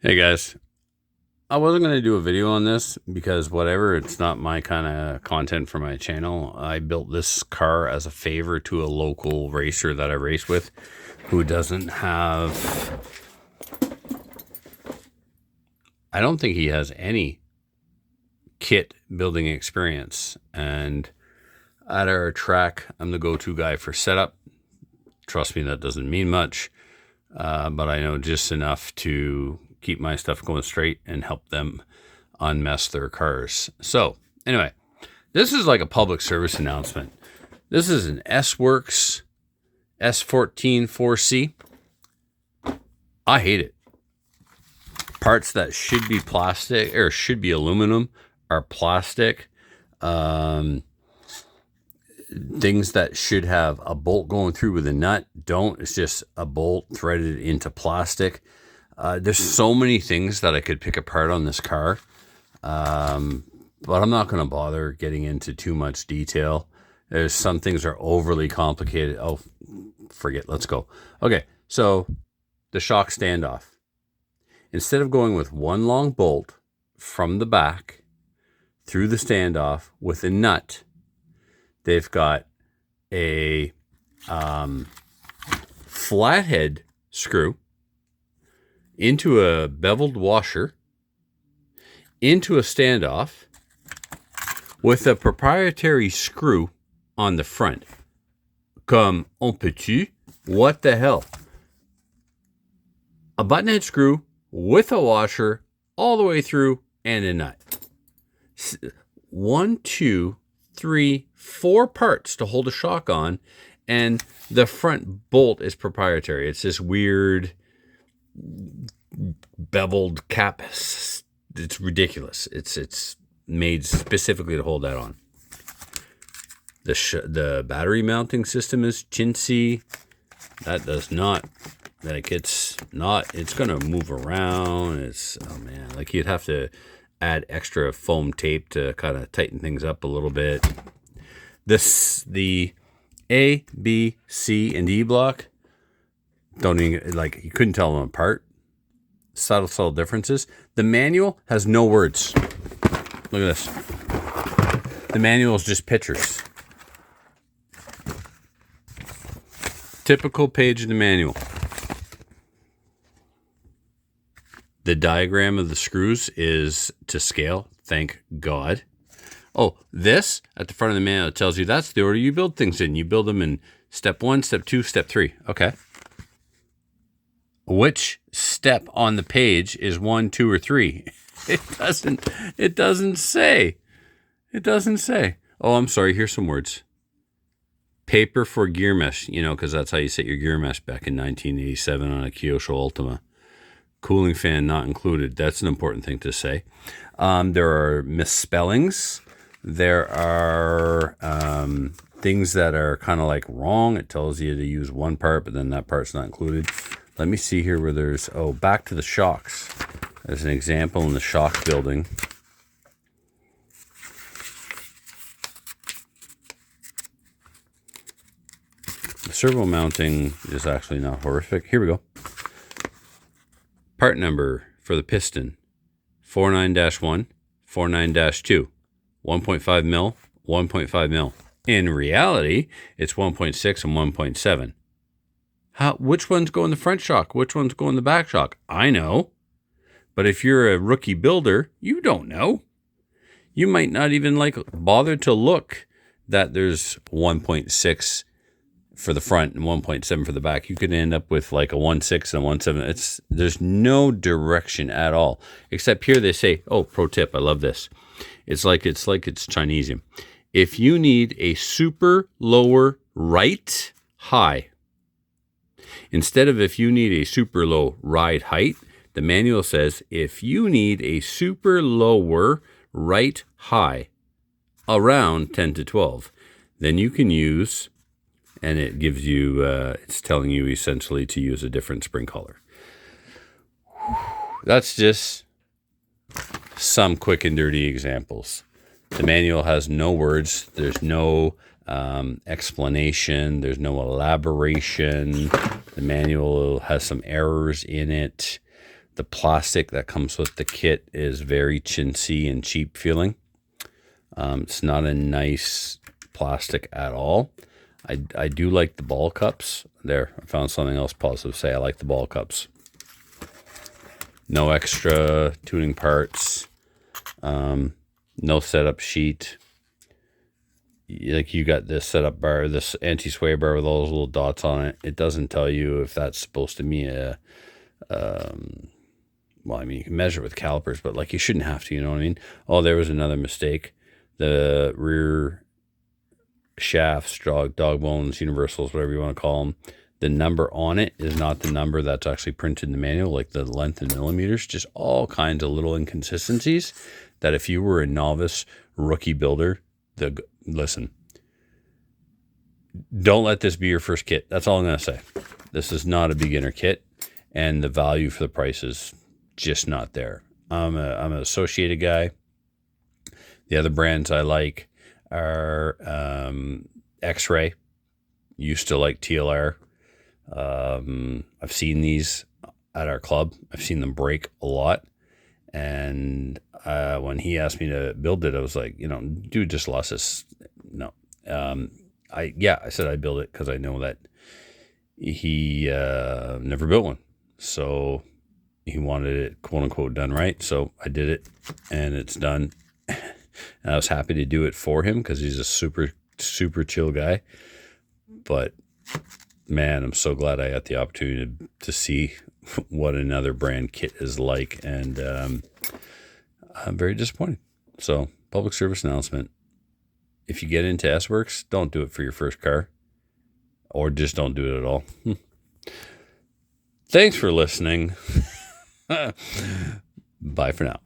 Hey guys, I wasn't going to do a video on this because whatever, it's not my kind of content for my channel. I built this car as a favor to a local racer that I race with who doesn't have, I don't think he has any kit building experience. And at our track, I'm the go-to guy for setup. Trust me, that doesn't mean much, but I know just enough to keep my stuff going straight and help them unmess their cars. So anyway, this is like a public service announcement. This is an Sworkz S14 4C. I hate it. Parts that should be plastic or should be aluminum are plastic. Things that should have a bolt going through with a nut don't. It's just a bolt threaded into plastic. There's so many things that I could pick apart on this car, but I'm not going to bother getting into too much detail. There's some things are overly complicated. Oh, forget. Let's go. Okay, so the shock standoff. Instead of going with one long bolt from the back through the standoff with a nut, they've got a flathead screw into a beveled washer, into a standoff with a proprietary screw on the front. Comme on peut-tu? What the hell? A buttonhead screw with a washer all the way through and a nut. 1, 2, 3, 4 parts to hold a shock on, and the front bolt is proprietary. It's this weird beveled cap. It's ridiculous. It's made specifically to hold that on. The battery mounting system is chintzy. That does not, like, it's gonna move around. Oh man, like you'd have to add extra foam tape to kind of tighten things up a little bit. The A, B, C, and D block, don't even, like, you couldn't tell them apart. Subtle differences. The manual has no words. Look at this. The manual is just pictures. Typical page of the manual. The diagram of the screws is to scale, thank God. Oh, this at the front of the manual tells you that's the order you build things in. You build them in step 1, step 2, step 3. Okay. Which step on the page is 1, 2, or 3? It doesn't say. It doesn't say. Oh, I'm sorry. Here's some words. Paper for gear mesh, because that's how you set your gear mesh back in 1987 on a Kyosho Ultima. Cooling fan not included. That's an important thing to say. There are misspellings. There are things that are kind of like wrong. It tells you to use one part, but then that part's not included. Let me see here where there's, back to the shocks. As an example in the shock building. The servo mounting is actually not horrific. Here we go. Part number for the piston, 49-1, 49-2, 1.5 mil, 1.5 mil. In reality, it's 1.6 and 1.7. Which ones go in the front shock? Which ones go in the back shock? I know. But if you're a rookie builder, you don't know. You might not even bother to look that there's 1.6 for the front and 1.7 for the back. You could end up with like a 1.6 and a 1.7. There's no direction at all. Except here they say, pro tip, I love this. It's like it's Chinesium. If you need a super lower right high, instead of if you need a super low ride height, the manual says if you need a super lower right high around 10 to 12, then you can use, and it gives you, it's telling you essentially to use a different spring color. That's just some quick and dirty examples. The manual has no words. There's no explanation. There's no elaboration. The manual has some errors in it. The plastic that comes with the kit is very chintzy and cheap feeling. It's not a nice plastic at all. I do like the ball cups. There, I found something else positive to say. I like the ball cups. No extra tuning parts. No setup sheet. Like, you got this setup bar, this anti-sway bar with all those little dots on it. It doesn't tell you if that's supposed to be a, well, I mean, you can measure it with calipers, but like, you shouldn't have to, you know what I mean? Oh, there was another mistake. The rear shafts, dog bones, universals, whatever you want to call them, the number on it is not the number that's actually printed in the manual, like the length in millimeters. Just all kinds of little inconsistencies that if you were a novice rookie builder, listen, don't let this be your first kit. That's all I'm going to say. This is not a beginner kit, and the value for the price is just not there. I'm an Associated guy. The other brands I like are X-Ray. Used to like TLR. I've seen these at our club. I've seen them break a lot. And when he asked me to build it, I was like, dude just lost this. No. I said I'd build it because I know that he never built one. So he wanted it, quote unquote, done right. So I did it, and it's done. And I was happy to do it for him because he's a super, super chill guy. But man, I'm so glad I got the opportunity to see what another brand kit is like. And I'm very disappointed. So, public service announcement. If you get into Sworkz, don't do it for your first car. Or just don't do it at all. Thanks for listening. Bye for now.